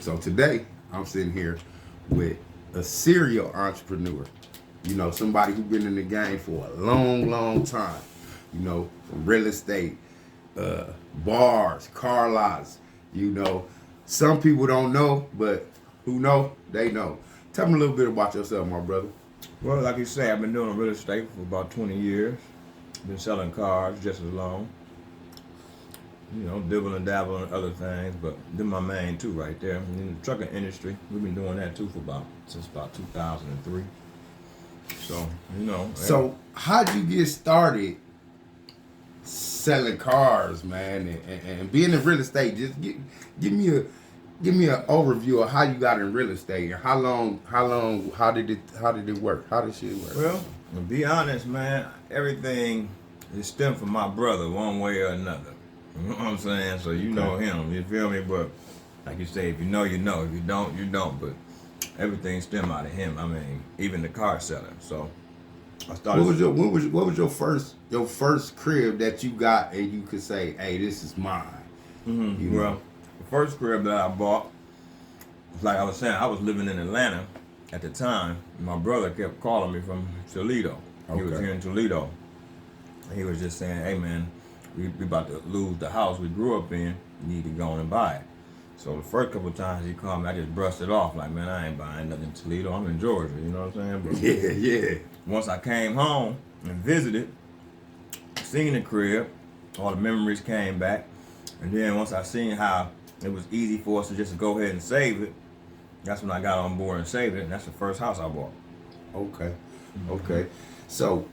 So today, I'm sitting here with a serial entrepreneur. You know, somebody who's been in the game for a long, long time. You know, from real estate, bars, car lots. You know, some people don't know, but who know, they know. Tell me a little bit about yourself, my brother. Well, like you say, I've been doing real estate for about 20 years. Been selling cars just as long. You know, dibble and dabble and other things, but they're my main two right there. In the trucking industry, we've been doing that too since about 2003. So, you know. So, how'd you get started selling cars, man, and being in real estate? Just give me an overview of how you got in real estate and how did it work? How did shit work? Well, to be honest, man, everything is stemmed from my brother one way or another. You know what I'm saying? So you know him, you feel me? But like you say, if you know, you know. If you don't, you don't. But everything stemmed out of him. I mean, even the car selling. So I started. What was your first crib that you got and you could say, hey, this is mine? Mm-hmm. You know? Well, the first crib that I bought, like I was saying, I was living in Atlanta at the time. My brother kept calling me from Toledo. He was here in Toledo. He was just saying, hey man, we about to lose the house we grew up in. You need to go on and buy it. So the first couple of times he called me, I just brushed it off. Like, man, I ain't buying nothing in Toledo. I'm in Georgia. You know what I'm saying? But yeah. once I came home and visited, seen the crib, all the memories came back. And then once I seen how it was easy for us to just go ahead and save it, that's when I got on board and saved it. And that's the first house I bought. Okay. So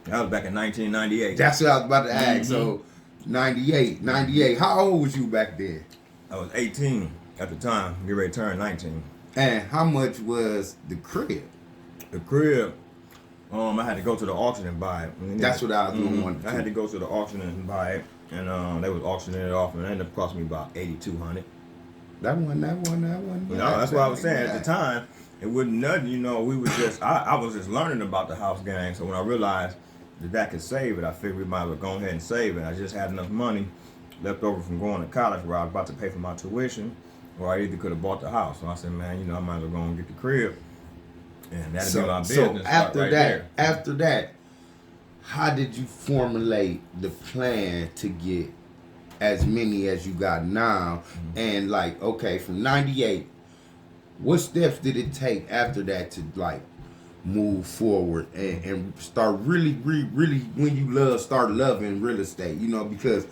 that was back in 1998. that's what I was about to ask. So 98. How old was you back then? I was 18 at the time, get ready to turn 19. And how much was the crib? The crib, I had to go to the auction and buy it. That's what I was doing. I had to go to the auction and buy it, and they was auctioning it off, and it ended up costing me about $8,200. That one. No, that's what I was saying at the time. It wasn't nothing, you know. We was just, I was just learning about the house game. So when I realized that could save it, I figured we might as well go ahead and save it. I just had enough money left over from going to college where I was about to pay for my tuition, or I either could have bought the house. So I said, man, you know, I might as well go and get the crib, and that'd be my business. So after right that, there. how did you formulate the plan to get as many as you got now? And like, okay, from 98, what steps did it take after that to like move forward and start really when you start loving real estate, you know, because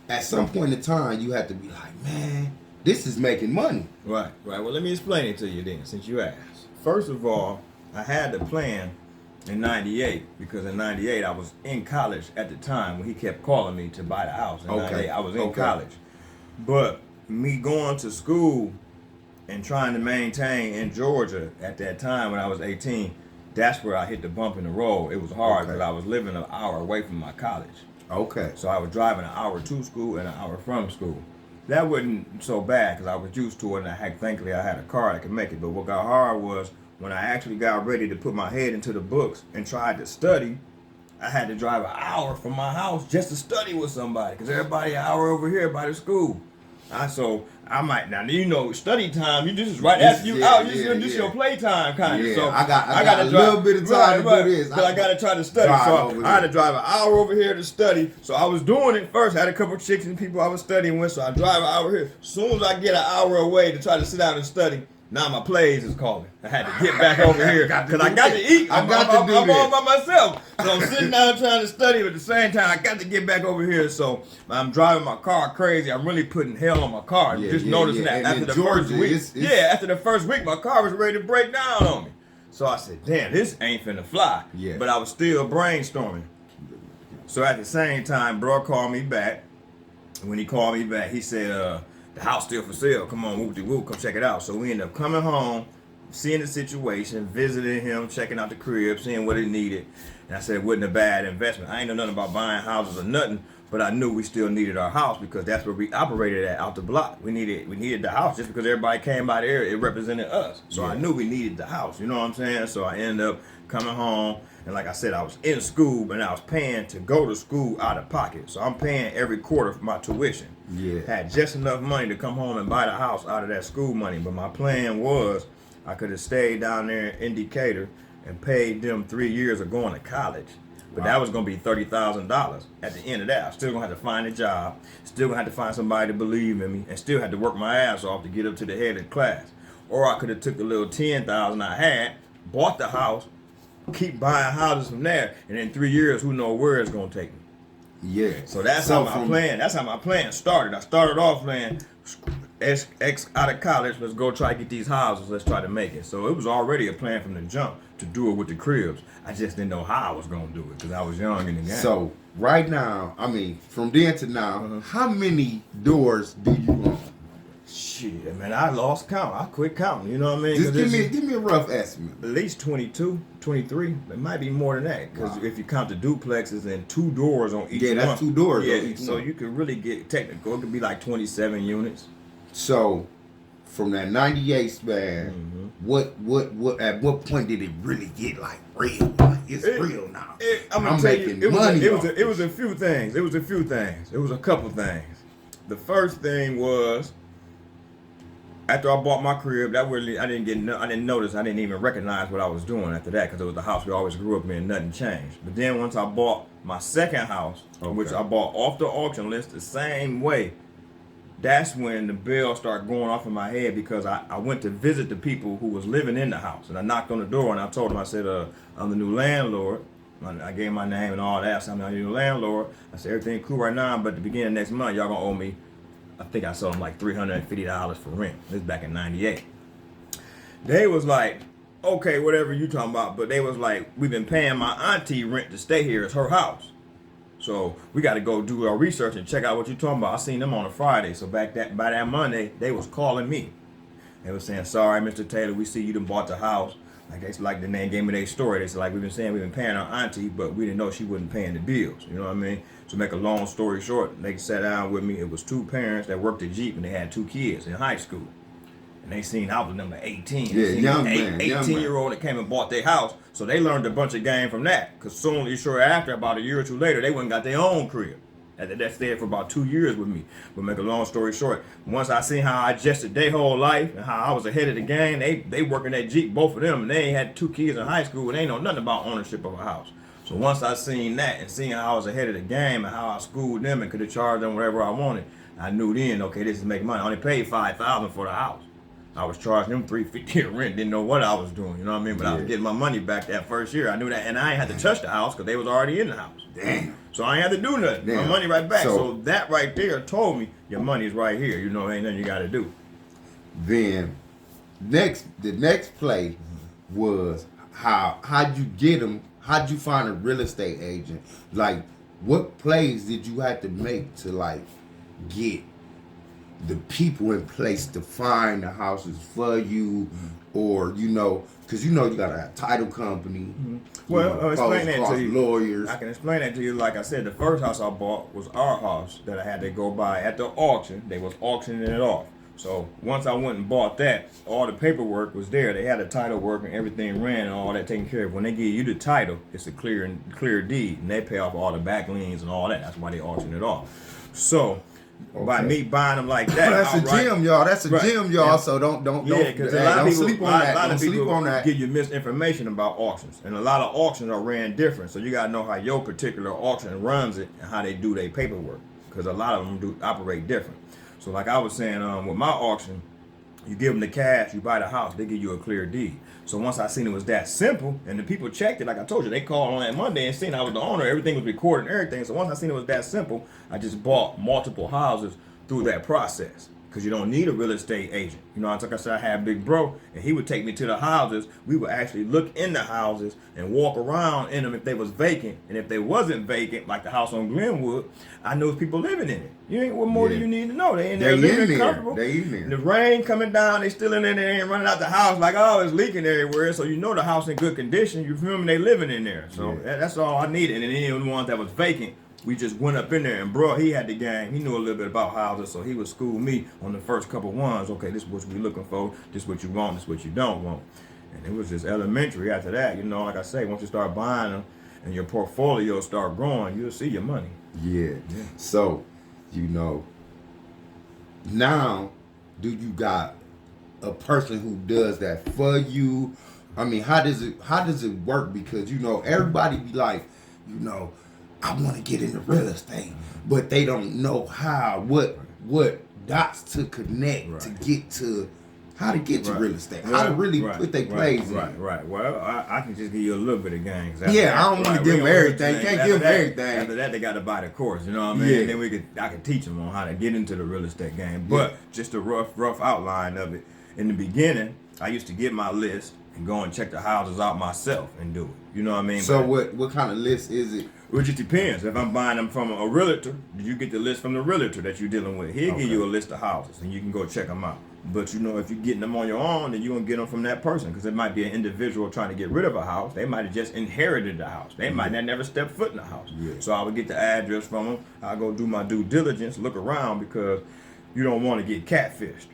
at some point in time you have to be like, man, this is making money. Right. Well, let me explain it to you then, since you asked. First of all, I had the plan in 98 because in 98 I was in college at the time when he kept calling me to buy the house. In 98, I was in college. But me going to school and trying to maintain in Georgia at that time when I was 18, that's where I hit the bump in the road. It was hard because I was living an hour away from my college. Okay. So I was driving an hour to school and an hour from school. That wasn't so bad because I was used to it, and thankfully I had a car that could make it. But what got hard was when I actually got ready to put my head into the books and tried to study, I had to drive an hour from my house just to study with somebody because everybody an hour over here by the school. So I might now, you know, study time. You just right after you out. This your play time kind of. Yeah, So I got a little bit of time to do this. But I got to try to study. So I had to drive an hour over here to study. So I was doing it first. I had a couple of chicks and people I was studying with. So I drive an hour here. As soon as I get an hour away to try to sit down and study, now my plays is calling. I had to get back over here because I got to eat. I'm all by myself. So I'm sitting down trying to study, but at the same time, I got to get back over here. So I'm driving my car crazy. I'm really putting hell on my car. Noticing that after the first week. After the first week, my car was ready to break down on me. So I said, damn, this ain't finna fly. Yeah. But I was still brainstorming. So at the same time, bro called me back. And when he called me back, he said, the house still for sale. Come on, whoop-de-whoop, come check it out. So we ended up coming home, seeing the situation, visiting him, checking out the crib, seeing what it needed. And I said it wasn't a bad investment. I ain't know nothing about buying houses or nothing, But I knew we still needed our house because that's where we operated at out the block. We needed the house just because everybody came by there. It represented us. So I knew we needed the house. You know what I'm saying? So I ended up coming home. And like I said, I was in school and I was paying to go to school out of pocket. So I'm paying every quarter for my tuition. Yeah. Had just enough money to come home and buy the house out of that school money. But my plan was I could have stayed down there in Decatur and paid them 3 years of going to college. But that was going to be $30,000 at the end of that. I still going to have to find a job, still going to have to find somebody to believe in me, and still had to work my ass off to get up to the head of the class. Or I could have took the little $10,000 I had, bought the house, keep buying houses from there, and in 3 years, who knows where it's going to take me. Yeah. So that's how my plan started. I started off playing out of college, let's go try to get these houses, let's try to make it. So it was already a plan from the jump to do it with the cribs. I just didn't know how I was going to do it because I was young in the game. So right now, I mean, from then to now, how many doors do you own? Shit, man, I lost count. I quit counting, you know what I mean? Just give me a rough estimate. At least 22, 23. It might be more than that because if you count the duplexes and 2 doors on each one. Yeah, that's 2 doors on each so one. you could really get technical. It could be like 27 units. So, from that 98 span, what at what point did it really get like real? Like, it's real now. I'm making money. It was a few things. It was a couple things. The first thing was after I bought my crib, I didn't notice. I didn't even recognize what I was doing after that because it was the house we always grew up in. Nothing changed. But then once I bought my second house, which I bought off the auction list the same way. That's when the bell started going off in my head because I went to visit the people who was living in the house. And I knocked on the door and I told them, I said, I'm the new landlord. I gave my name and all that. I said, I'm the new landlord. I said, everything cool right now, but at the beginning of next month, y'all gonna owe me, I think I sold them like $350 for rent. This is back in 98. They was like, okay, whatever you talking about. But they was like, we've been paying my auntie rent to stay here. It's her house. So we got to go do our research and check out what you're talking about. I seen them on a Friday. So by that Monday, they was calling me. They was saying, sorry, Mr. Taylor, we see you done bought the house. Like the name gave me their story. They said, like, we've been paying our auntie, but we didn't know she wasn't paying the bills. You know what I mean? So make a long story short, they sat down with me. It was 2 parents that worked at Jeep and they had 2 kids in high school. And they seen I was number 18. Yeah, young man. 18-year-old that came and bought their house. So they learned a bunch of game from that. Because shortly after, about a year or 2 later, they went and got their own crib. That stayed for about 2 years with me. But make a long story short, once I seen how I adjusted their whole life and how I was ahead of the game, they working at Jeep, both of them, and they had 2 kids in high school and they know nothing about ownership of a house. So once I seen that and seeing how I was ahead of the game and how I schooled them and could have charged them whatever I wanted, I knew then, okay, this is making money. I only paid $5,000 for the house. I was charging them $350 in rent, didn't know what I was doing, you know what I mean? But I was getting my money back that first year. I knew that, and I ain't had to touch the house because they was already in the house. Damn. So I ain't had to do nothing. Damn. My money right back. So that right there told me your money's right here. You know, ain't nothing you got to do. Then the next play was how'd you get them? How'd you find a real estate agent? Like, what plays did you have to make to like get the people in place to find the houses for you, or because you got a title company. Well, explain that to you. Lawyers. I can explain that to you. Like I said, the first house I bought was our house that I had to go buy at the auction. They was auctioning it off. So once I went and bought that, all the paperwork was there. They had the title work and everything ran and all that taken care of. When they give you the title, it's a clear deed, and they pay off all the back liens and all that. That's why they auction it off. So. Okay. By me buying them like that, that's a gem, y'all. That's a gem, y'all. So don't because a lot of people, sleep on that. Don't sleep on that. Give you misinformation about auctions, and a lot of auctions are ran different. So you gotta know how your particular auction runs it and how they do their paperwork, because a lot of them do operate different. So like I was saying, with my auction, you give them the cash, you buy the house, they give you a clear deed. So once I seen it was that simple, and the people checked it, like I told you, they called on that Monday and seen I was the owner, everything was recorded and everything. So once I seen it was that simple, I just bought multiple houses through that process. Because you don't need a real estate agent. You know, like I said, I had Big Bro, and he would take me to the houses. We would actually look in the houses and walk around in them if they was vacant. And if they wasn't vacant, like the house on Glenwood, I knew people living in it. You ain't what more do you need to know? They in there living comfortable. They in there. The rain coming down, they still in there. They ain't running out the house like, oh, it's leaking everywhere. So you know the house in good condition. You feel me? They living in there. So that's all I needed. And then the ones that was vacant, we just went up in there, and bro, he had the game. He knew a little bit about houses, so he would school me on the first couple ones. Okay, this is what we looking for. This is what you want. This is what you don't want. And it was just elementary. After that, you know, like I say, once you start buying them and your portfolio start growing, you'll see your money. Yeah. So, you know, now, do you got a person who does that for you? I mean, how does it work? Because, you know, everybody be like, you know, I want to get into real estate, but they don't know what dots to connect to get to how to get to real estate, how to really put their plays in. Right. Well, I can just give you a little bit of game. I don't want to give them everything. Can't give them everything. After that, they got to buy the course. You know what I mean? And then I can teach them on how to get into the real estate game. But just a rough outline of it. In the beginning, I used to get my list and go and check the houses out myself and do it. You know what I mean? So what kind of list is it? It just depends. If I'm buying them from a realtor, you get the list from the realtor that you're dealing with. He'll give you a list of houses, and you can go check them out. But, you know, if you're getting them on your own, then you're going to get them from that person, because it might be an individual trying to get rid of a house. They might have just inherited the house. They might not never step foot in the house. So I would get the address from them. I'll go do my due diligence, look around, because you don't want to get catfished.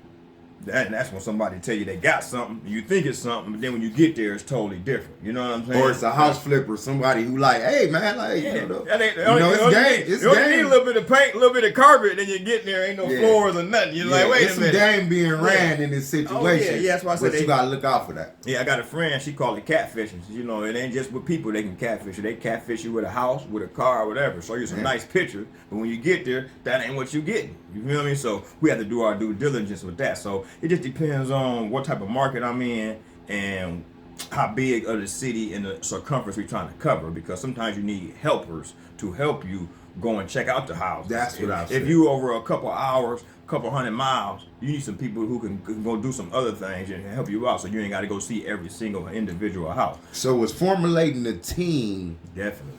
And that's when somebody tell you they got something, you think it's something, but then when you get there, it's totally different. You know what I'm saying? Or it's a house flipper, somebody who like, hey man, like, you know, it's game. It's you only need a little bit of paint, a little bit of carpet, then you get there, ain't no floors or nothing. You're like, wait a minute. It's some game being ran in this situation. That's why I said you gotta look out for that. Yeah, I got a friend, she called it catfishing. You know, it ain't just with people they can catfish you. They catfish you with a house, with a car, whatever. Show you some nice pictures, but when you get there, that ain't what you getting. You feel me? So we have to do our due diligence with that. So it just depends on what type of market I'm in and how big of the city and the circumference we're trying to cover, because sometimes you need helpers to help you go and check out the house. That's what I said. If you over a couple hours, couple 100 miles, you need some people who can go do some other things and help you out, so you ain't got to go see every single individual house. So it's formulating a team Definitely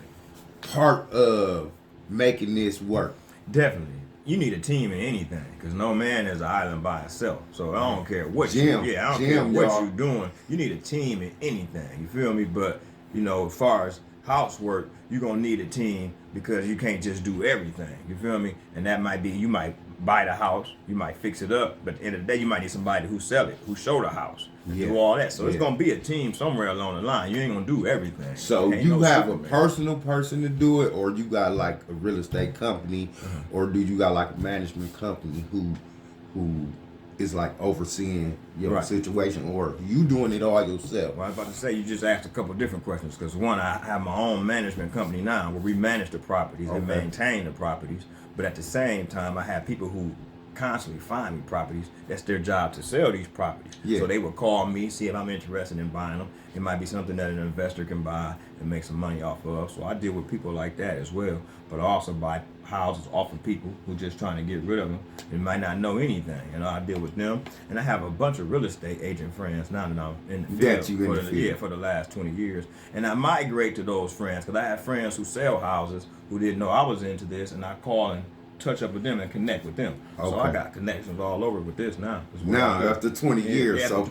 part of making this work. Definitely. You need a team in anything, because no man is an island by itself. So I don't care what you're doing. You need a team in anything. You feel me? But, you know, as far as housework, you're going to need a team, because you can't just do everything. You feel me? And that might be, you might buy the house, you might fix it up, but at the end of the day, you might need somebody who sell it, who show the house, do all that. So it's going to be a team somewhere along the line. You ain't going to do everything. So you have a personal person to do it, or you got like a real estate company, or do you got like a management company who is like overseeing your situation, or you doing it all yourself? Well, I was about to say, you just asked a couple different questions, because one, I have my own management company now where we manage the properties and maintain the properties, but at the same time, I have people who constantly find me properties. That's their job, to sell these properties. So they would call me, see if I'm interested in buying them. It might be something that an investor can buy and make some money off of. So I deal with people like that as well. But I also buy houses off of people who just trying to get rid of them and might not know anything. You know, I deal with them. And I have a bunch of real estate agent friends now that I'm in the field for the last 20 years. And I migrate to those friends, because I have friends who sell houses who didn't know I was into this, and I call and touch up with them and connect with them. So I got connections all over with this now. Now, after 20 years. So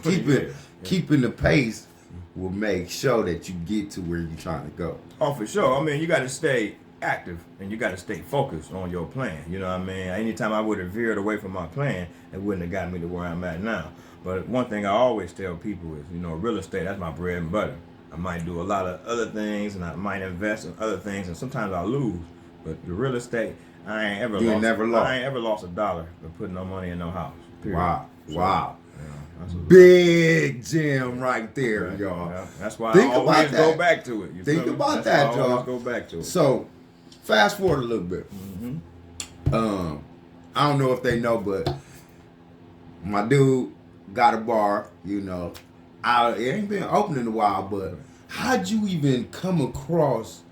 keeping the pace will make sure that you get to where you're trying to go. Oh, for sure. I mean, you got to stay active and you got to stay focused on your plan. You know what I mean? Anytime I would have veered away from my plan, it wouldn't have gotten me to where I'm at now. But one thing I always tell people is, you know, real estate, that's my bread and butter. I might do a lot of other things, and I might invest in other things, and sometimes I lose. But the real estate, I ain't ever lost a dollar for putting no money in no house. Period. Wow. Big gem right there, y'all. Yeah. That's why I always go back to it. Think about that, y'all. Always go back to it. So, fast forward a little bit. I don't know if they know, but my dude got a bar. You know, it ain't been open in a while, but how'd you even come across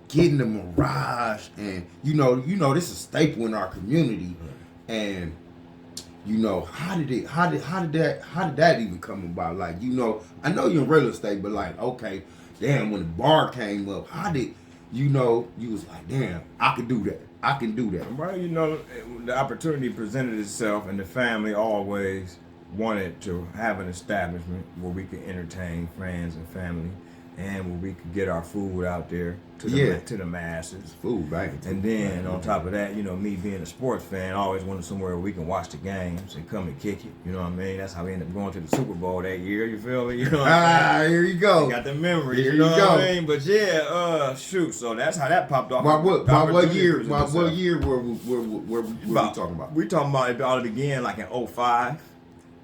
getting the Mirage? And you know, this is a staple in our community, and you know, how did that even come about? Like, you know, I know you're in real estate, but like, okay, damn, when the bar came up, how did you know you was like, damn, I can do that. Well, you know, the opportunity presented itself, and the family always wanted to have an establishment where we could entertain friends and family. and where we could get our food out there to the masses. Food, right? And then on top of that, me being a sports fan, I always wanted somewhere where we can watch the games and come and kick it. You know what I mean? That's how we ended up going to the Super Bowl that year. You feel me? You know what I'm saying? Here you go. Got the memories. Here you know you go. what I mean? But shoot. So that's how that popped off. By what year? What year were we talking about? We talking about it all began like in 05.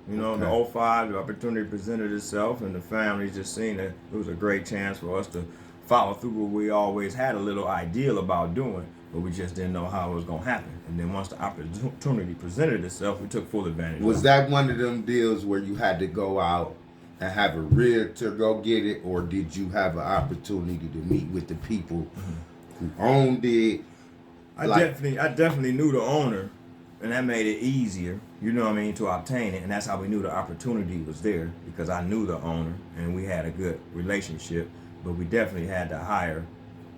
In the 05, the opportunity presented itself, and the family just seen that it was a great chance for us to follow through what we always had a little ideal about doing, but we just didn't know how it was going to happen. And then once the opportunity presented itself, we took full advantage. Was that one of them deals where you had to go out and have a realtor go get it, or did you have an opportunity to meet with the people who owned it? I definitely knew the owner, and that made it easier, to obtain it. And that's how we knew the opportunity was there, because I knew the owner and we had a good relationship. But we definitely had to hire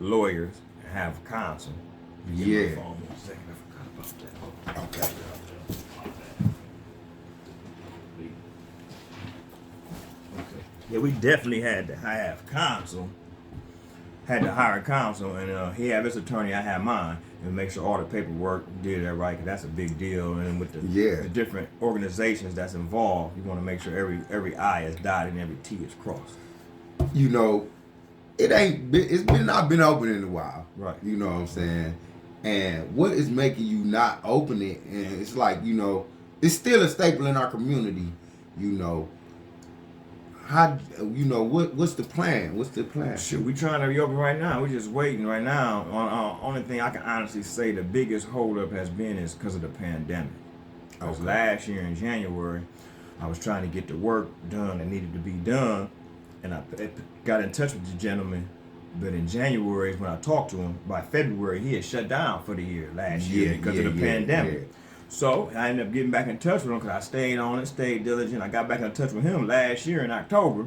lawyers and have counsel. Yeah. My phone one second, I forgot about that. Okay. Yeah, we definitely had to have counsel. Had to hire counsel, and he had his attorney, I had mine, and make sure all the paperwork did that right, because that's a big deal. And with the different organizations that's involved, you want to make sure every I is dotted and every T is crossed. It's not been open in a while. Right. You know what I'm saying? And what is making you not open it? And it's like, it's still a staple in our community, How what's the plan? What's the plan? Shoot, we trying to reopen right now. We're just waiting right now. Only thing I can honestly say the biggest holdup has been is because of the pandemic. Because last year in January, I was trying to get the work done that needed to be done, and I got in touch with the gentleman. But in January is when I talked to him. By February, he had shut down for the year last year because of the pandemic. Yeah. So I ended up getting back in touch with him because I stayed on it, stayed diligent. I got back in touch with him last year in October,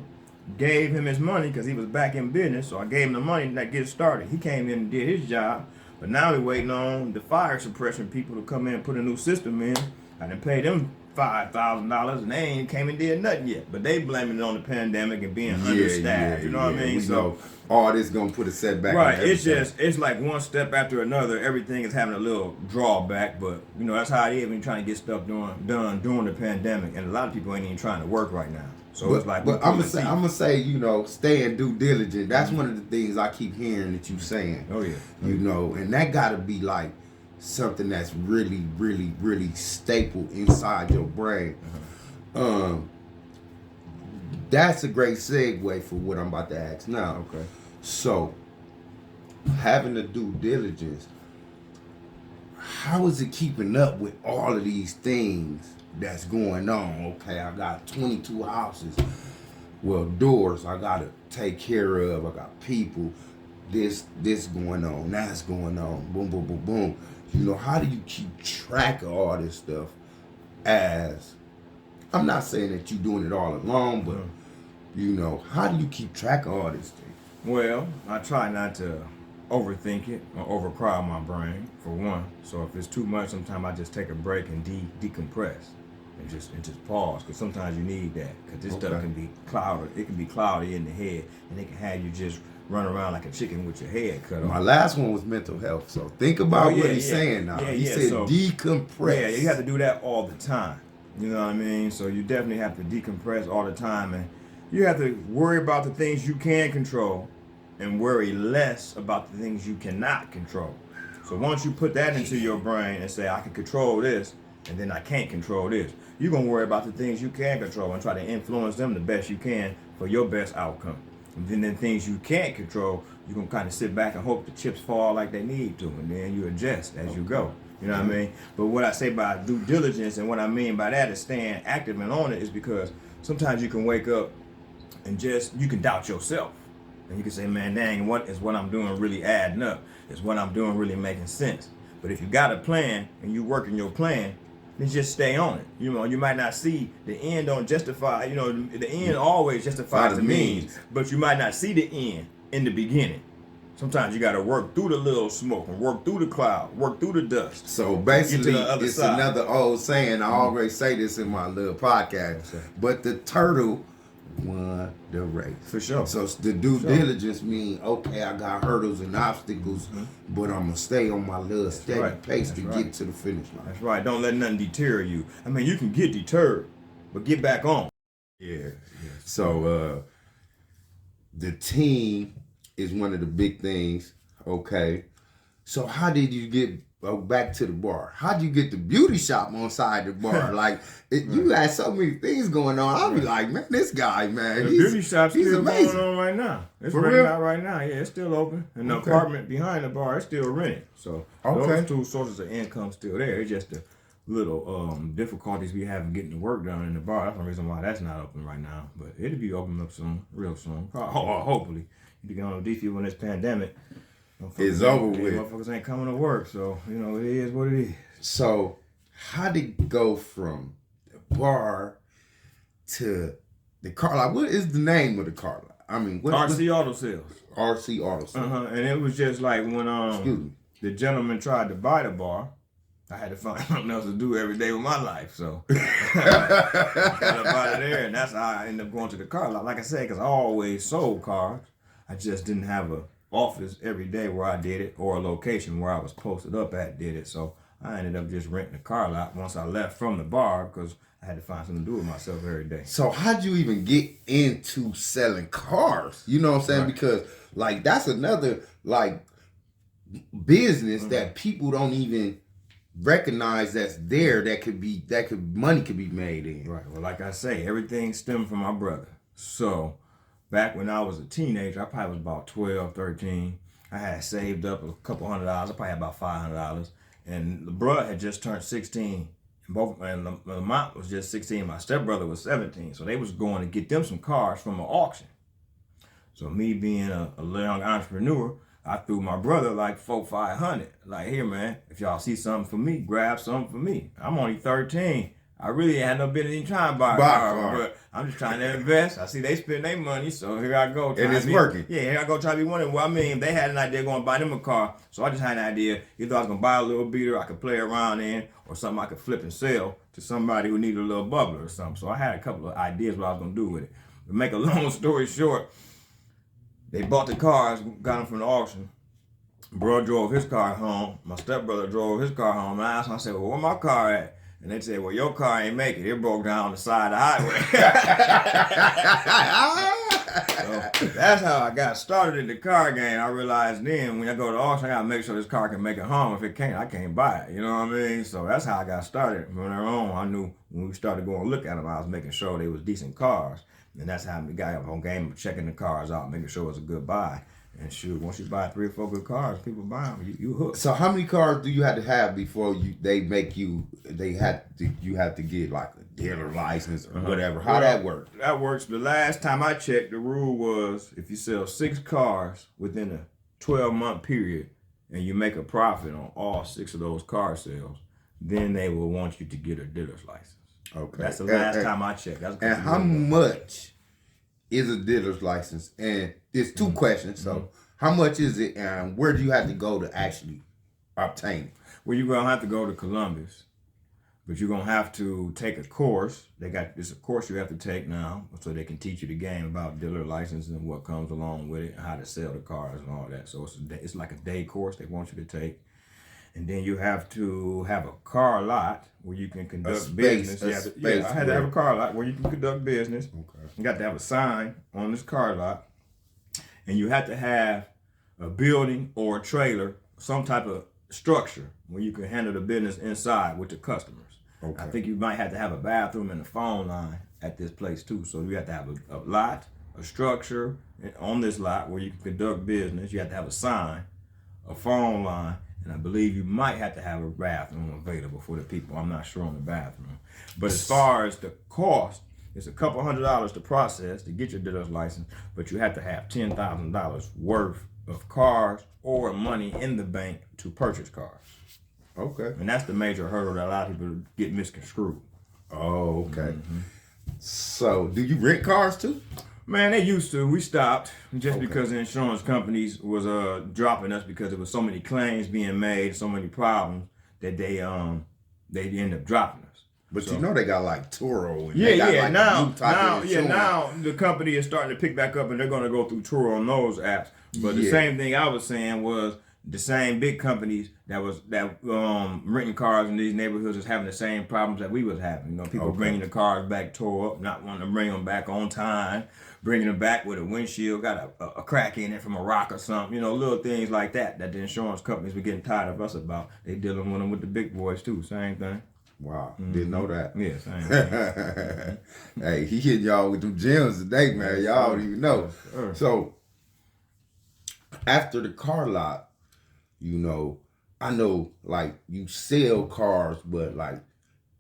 gave him his money because he was back in business. So I gave him the money to get started. He came in and did his job, but now we're waiting on the fire suppression people to come in and put a new system in. I done paid them $5,000 and they ain't came and did nothing yet. But they blaming it on the pandemic and being understaffed. You know what I mean? So all this gonna put a setback. Right. It's like one step after another. Everything is having a little drawback, but that's how it is when you're trying to get stuff done during the pandemic, and a lot of people ain't even trying to work right now. So it's like. But I'm gonna say, stay and due diligent. That's one of the things I keep hearing that you saying. Oh yeah. And that gotta be like something that's really, really, really stapled inside your brain. That's a great segue for what I'm about to ask now. Okay. So, having the due diligence, how is it keeping up with all of these things that's going on? Okay, I got 22 houses. Well, doors I gotta take care of. I got people. This going on. That's going on. Boom, boom, boom, boom. How do you keep track of all this stuff? I'm not saying that you're doing it all alone, but how do you keep track of all this thing? Well, I try not to overthink it or overcrowd my brain, for one. So if it's too much, sometimes I just take a break and decompress and just pause, because sometimes you need that, because this stuff can be clouded. It can be cloudy in the head, and it can have you just run around like a chicken with your head cut off. My last one was mental health, so think about what he's saying now. He said decompress. Yeah, you have to do that all the time. You know what I mean? So you definitely have to decompress all the time, and you have to worry about the things you can control and worry less about the things you cannot control. So once you put that into your brain and say, I can control this, and then I can't control this, you're going to worry about the things you can control and try to influence them the best you can for your best outcome. And then the things you can't control, you're going to kind of sit back and hope the chips fall like they need to, and then you adjust as you go. You know what I mean? But what I say by due diligence, and what I mean by that is staying active and on it, is because sometimes you can wake up and you can doubt yourself. And you can say, man, dang, what I'm doing really adding up? Is what I'm doing really making sense? But if you got a plan and you working your plan, then just stay on it. You might not see the end don't justify, the end always justifies the means, but you might not see the end in the beginning. Sometimes you got to work through the little smoke and work through the cloud, work through the dust. So basically, it's another old saying. I always say this in my little podcast. But the turtle won the race. For sure. So the due diligence mean, okay, I got hurdles and obstacles, but I'm going to stay on my little steady pace to get to the finish line. That's right. Don't let nothing deter you. I mean, you can get deterred, but get back on. Yeah. So the team is one of the big things, okay? So how did you get back to the bar? How'd you get the beauty shop on side the bar? Like, you had so many things going on. I'll be like, man, this guy, man, the beauty shop's still amazing. going on right now. It's For renting real? out right now. Yeah, it's still open. And the apartment behind the bar is still rented. So those two sources of income still there. It's just the little difficulties we have in getting the work done in the bar. That's the reason why that's not open right now. But it'll be open up soon, real soon. Hopefully. You get on the DC when this pandemic. It's over with. Motherfuckers ain't coming to work, so it is what it is. So how did it go from the bar to the car lot? What is the name of the car lot? I mean, RC Auto Sales. RC Auto Sales. And it was just like when the gentleman tried to buy the bar, I had to find something else to do every day with my life, so I got up out of there, and that's how I ended up going to the car lot. Like I said, because I always sold cars, I just didn't have a office every day where I did it, or a location where I was posted up at did it. So I ended up just renting a car lot once I left from the bar because I had to find something to do with myself every day. So how'd you even get into selling cars? You know what I'm saying? Right. Because like that's another like business that people don't even recognize that's there money could be made in. Right. Well, like I say, everything stemmed from my brother. So back when I was a teenager, I probably was about 12, 13. I had saved up a couple $100. I probably had about $500. And the brother had just turned 16. And the amount was just 16. My stepbrother was 17. So they was going to get them some cars from an auction. So me being a young entrepreneur, I threw my brother like $400-500. Like, here, man, if y'all see something for me, grab something for me. I'm only 13. I really had no business in trying to buy a car, but I'm just trying to invest. I see they spend their money, so here I go. And it's working. Yeah, here I go try to be one of them. Well, I mean, they had an idea going to buy them a car, so I just had an idea. Either I was going to buy a little beater I could play around in, or something I could flip and sell to somebody who needed a little bubbler or something. So I had a couple of ideas what I was going to do with it. To make a long story short, they bought the cars, got them from the auction. Bro drove his car home. My stepbrother drove his car home. And I asked him, I said, well, where my car at? And they said, well, your car ain't make it. It broke down on the side of the highway. So that's how I got started in the car game. I realized then when I go to the auction, I got to make sure this car can make it home. If it can't, I can't buy it. You know what I mean? So that's how I got started. From there on, I knew when we started going to look at them, I was making sure they was decent cars. And that's how we got on game of checking the cars out, making sure it was a good buy. And shoot, once you buy 3 or 4 good cars, people buy them. You hook. So how many cars do you have to have before you have to get like a dealer license or whatever? How that work? That works. The last time I checked, the rule was if you sell 6 cars within a 12-month period and you make a profit on all 6 of those car sales, then they will want you to get a dealer's license. Okay. That's the last time I checked. And how much is a dealer's license? And there's 2 questions. So how much is it and where do you have to go to actually obtain it? Well, you're going to have to go to Columbus, but you're going to have to take a course. It's a course you have to take now so they can teach you the game about dealer license and what comes along with it and how to sell the cars and all that. So it's like a day course they want you to take. And then you have to have a car lot where you can conduct business. I had to have a car lot where you can conduct business. Okay. You got to have a sign on this car lot. And you have to have a building or a trailer, some type of structure where you can handle the business inside with the customers. Okay. I think you might have to have a bathroom and a phone line at this place too. So you have to have a lot, a structure on this lot where you can conduct business. You have to have a sign, a phone line, and I believe you might have to have a bathroom available for the people. I'm not sure on the bathroom. But as far as the cost, it's a couple $100 to process to get your dealer's license, but you have to have $10,000 worth of cars or money in the bank to purchase cars. Okay. And that's the major hurdle that a lot of people get misconstrued. Oh, okay. Mm-hmm. So, do you rent cars too? Man, they used to. We stopped just because the insurance companies was dropping us because there was so many claims being made, so many problems that they end up dropping us. But so, you know they got like Turo. And now the company is starting to pick back up, and they're going to go through Turo on those apps. But the same thing I was saying was the same big companies that renting cars in these neighborhoods is having the same problems that we was having. You know, people bringing the cars back tore up, not wanting to bring them back on time, bringing them back with a windshield got a crack in it from a rock or something. You know, little things like that the insurance companies were getting tired of us about. They dealing with them with the big boys too. Same thing. Wow, didn't know that. Yeah, same thing. Hey, he hit y'all with them gems today, man. Y'all don't even know. So, after the car lot, you know, I know like you sell cars, but like,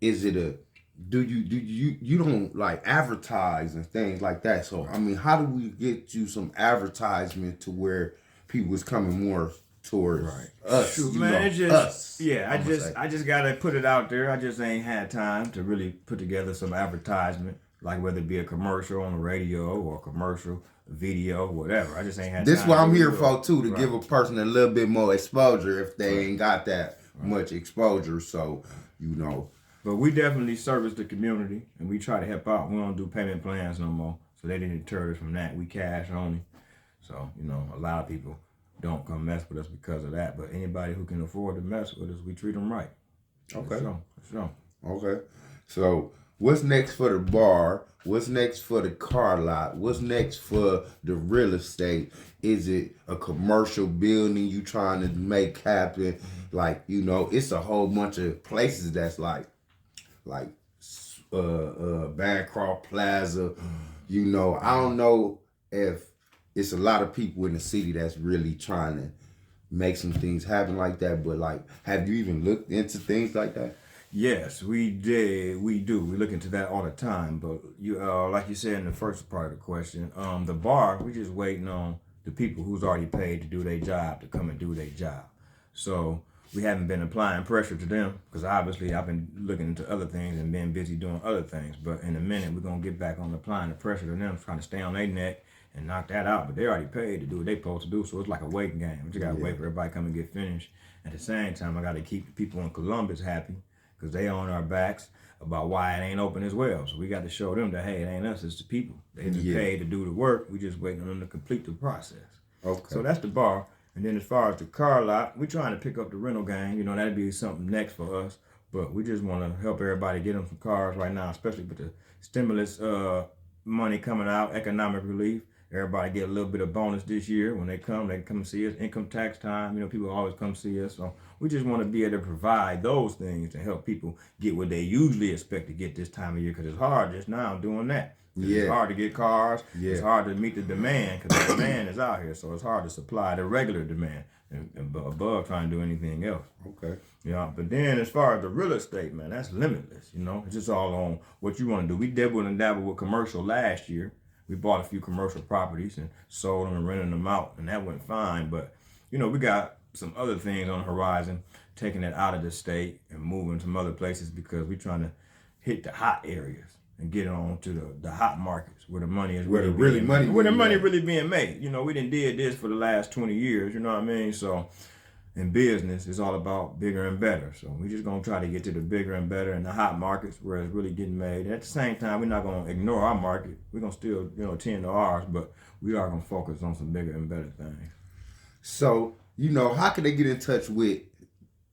is it do you don't like advertise and things like that? So, I mean, how do we get you some advertisement to where people is coming more towards us? Shoot, man, it's just us. Yeah, I just gotta put it out there. I just ain't had time to really put together some advertisement, like whether it be a commercial on the radio or a commercial, video, whatever. I just ain't had time. This is what I'm here for too, to give a person a little bit more exposure if they ain't got that much exposure. So, you know. But we definitely service the community and we try to help out. We don't do payment plans no more. So they didn't deter us from that. We cash only. So, you know, a lot of people don't come mess with us because of that. But anybody who can afford to mess with us, we treat them right. Okay. For sure. Okay. So what's next for the bar? What's next for the car lot? What's next for the real estate? Is it a commercial building you trying to make happen? Like, you know, it's a whole bunch of places that's like Bancroft Plaza. You know, I don't know if it's a lot of people in the city that's really trying to make some things happen like that, but like, have you even looked into things like that? Yes, we did. We do. We look into that all the time. But you, like you said in the first part of the question, the bar, we just waiting on the people who's already paid to do their job to come and do their job. So we haven't been applying pressure to them because obviously I've been looking into other things and been busy doing other things. But in a minute, we're going to get back on applying the pressure to them, trying to stay on their neck and knock that out. But they already paid to do what they supposed to do. So it's like a waiting game. We just got to wait for everybody to come and get finished. At the same time, I got to keep the people in Columbus happy because they on our backs about why it ain't open as well. So we got to show them that, hey, it ain't us, it's the people. They just paid to do the work. We just waiting on them to complete the process. Okay. So that's the bar. And then as far as the car lot, we're trying to pick up the rental game. You know, that'd be something next for us. But we just want to help everybody get them some cars right now, especially with the stimulus money coming out, economic relief. Everybody get a little bit of bonus this year. When they come see us. Income tax time, you know, people always come see us. So we just want to be able to provide those things to help people get what they usually expect to get this time of year, because it's hard just now doing that. It's hard to get cars. It's hard to meet the demand because the demand is out here. So it's hard to supply the regular demand and above trying to do anything else. Okay. Yeah, but then as far as the real estate, man, that's limitless. You know, it's just all on what you want to do. We dabbled with commercial last year. We bought a few commercial properties and sold them and rented them out, and that went fine. But, you know, we got some other things on the horizon, taking it out of the state and moving some other places because we're trying to hit the hot areas and get on to the hot markets where the money is really being made. You know, we done did this for the last 20 years, you know what I mean? So in business, it's all about bigger and better. So we just gonna try to get to the bigger and better in the hot markets where it's really getting made. And at the same time, we're not gonna ignore our market. We're gonna still, you know, tend to ours, but we are gonna focus on some bigger and better things. So, you know, how can they get in touch with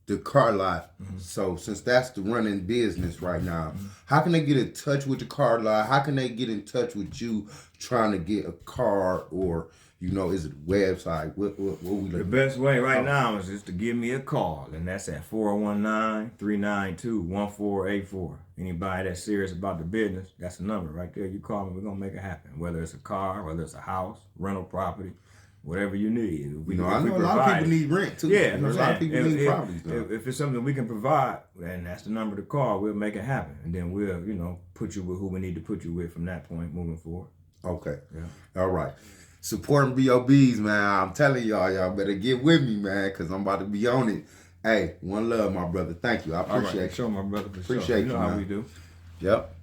the car lot? So since that's the running business right now, how can they get in touch with the car lot? How can they get in touch with you trying to get a car, or, you know, is it a website? What we looking? The best way right now is just to give me a call, and that's at 419-392-1484. Anybody that's serious about the business, that's the number right there. You call me, we're gonna make it happen. Whether it's a car, whether it's a house, rental property, whatever you need. I know a lot of people need rent too. Yeah, a lot of people need properties now. If it's something we can provide, then that's the number to call. We'll make it happen, and then we'll, you know, put you with who we need to put you with from that point moving forward. Okay. Yeah. All right. Supporting B.O.B.S, man. I'm telling y'all better get with me, man, because I'm about to be on it. Hey, one love, my brother. Thank you. I appreciate you. Sure, my brother. Appreciate you, know how we do. Yep.